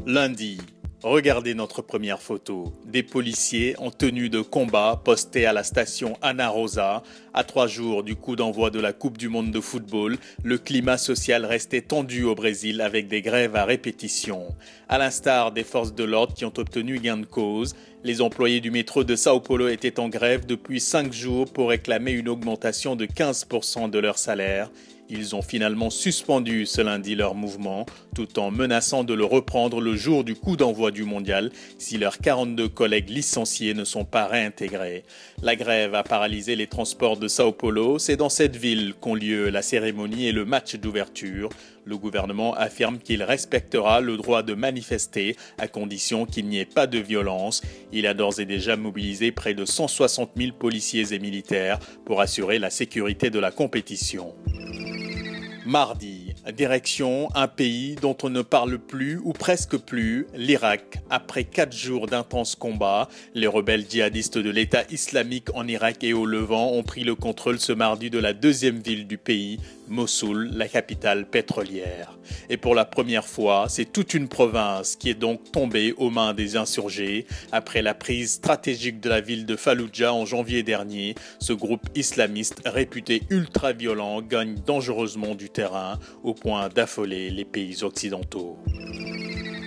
Lundi, regardez notre première photo. Des policiers en tenue de combat postés à la station Ana Rosa. À 3 jours du coup d'envoi de la Coupe du monde de football, le climat social restait tendu au Brésil avec des grèves à répétition. À l'instar des forces de l'ordre qui ont obtenu gain de cause, les employés du métro de Sao Paulo étaient en grève depuis 5 jours pour réclamer une augmentation de 15% de leur salaire. Ils ont finalement suspendu ce lundi leur mouvement, tout en menaçant de le reprendre le jour du coup d'envoi du mondial si leurs 42 collègues licenciés ne sont pas réintégrés. La grève a paralysé les transports de Sao Paulo. C'est dans cette ville qu'ont lieu la cérémonie et le match d'ouverture. Le gouvernement affirme qu'il respectera le droit de manifester à condition qu'il n'y ait pas de violence. Il a d'ores et déjà mobilisé près de 160 000 policiers et militaires pour assurer la sécurité de la compétition. Mardi, direction un pays dont on ne parle plus ou presque plus, l'Irak. Après 4 jours d'intenses combats, les rebelles djihadistes de l'État islamique en Irak et au Levant ont pris le contrôle ce mardi de la deuxième ville du pays, Mossoul, la capitale pétrolière. Et pour la première fois, c'est toute une province qui est donc tombée aux mains des insurgés. Après la prise stratégique de la ville de Falloujah en janvier dernier, ce groupe islamiste réputé ultra-violent gagne dangereusement du terrain au point d'affoler les pays occidentaux.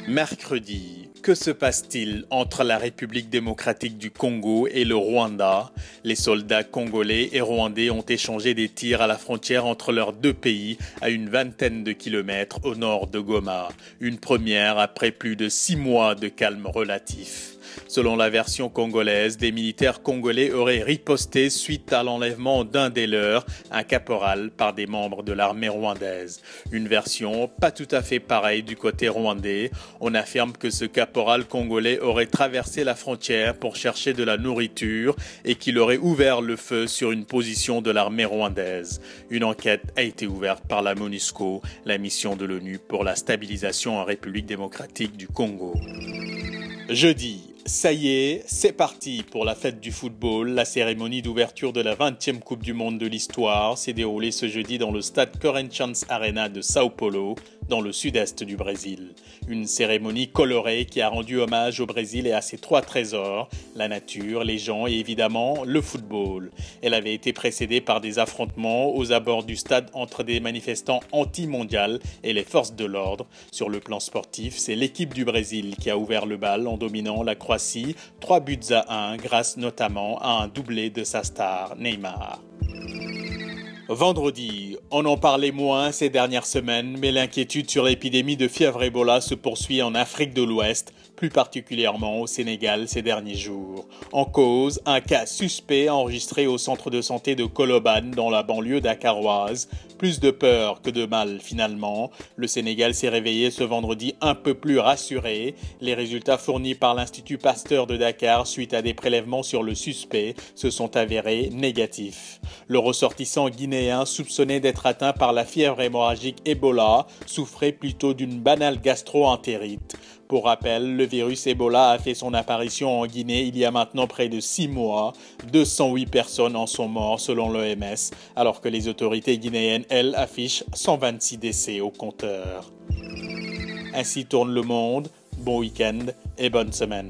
Mercredi, que se passe-t-il entre la République démocratique du Congo et le Rwanda? Les soldats congolais et rwandais ont échangé des tirs à la frontière entre leurs deux pays à une vingtaine de kilomètres au nord de Goma. Une première après plus de 6 mois de calme relatif. Selon la version congolaise, des militaires congolais auraient riposté suite à l'enlèvement d'un des leurs, un caporal, par des membres de l'armée rwandaise. Une version pas tout à fait pareille du côté rwandais. On affirme que ce caporal congolais aurait traversé la frontière pour chercher de la nourriture et qu'il aurait ouvert le feu sur une position de l'armée rwandaise. Une enquête a été ouverte par la MONUSCO, la mission de l'ONU pour la stabilisation en République démocratique du Congo. Jeudi, ça y est, c'est parti pour la fête du football. La cérémonie d'ouverture de la 20e Coupe du monde de l'histoire s'est déroulée ce jeudi dans le stade Corinthians Arena de Sao Paulo, dans le sud-est du Brésil. Une cérémonie colorée qui a rendu hommage au Brésil et à ses 3 trésors, la nature, les gens et évidemment le football. Elle avait été précédée par des affrontements aux abords du stade entre des manifestants anti-mondial et les forces de l'ordre. Sur le plan sportif, c'est l'équipe du Brésil qui a ouvert le bal en dominant la Croatie 3-1 grâce notamment à un doublé de sa star Neymar. Vendredi, on en parlait moins ces dernières semaines, mais l'inquiétude sur l'épidémie de fièvre Ebola se poursuit en Afrique de l'Ouest, plus particulièrement au Sénégal ces derniers jours. En cause, un cas suspect enregistré au centre de santé de Colobane dans la banlieue dakaroise. Plus de peur que de mal finalement. Le Sénégal s'est réveillé ce vendredi un peu plus rassuré. Les résultats fournis par l'Institut Pasteur de Dakar suite à des prélèvements sur le suspect se sont avérés négatifs. Le ressortissant guinéen soupçonné d'être atteint par la fièvre hémorragique Ebola souffrait plutôt d'une banale gastro-entérite. Pour rappel, le virus Ebola a fait son apparition en Guinée il y a maintenant près de 6 mois. 208 personnes en sont mortes selon l'OMS, alors que les autorités guinéennes, elles, affichent 126 décès au compteur. Ainsi tourne le monde. Bon week-end et bonne semaine.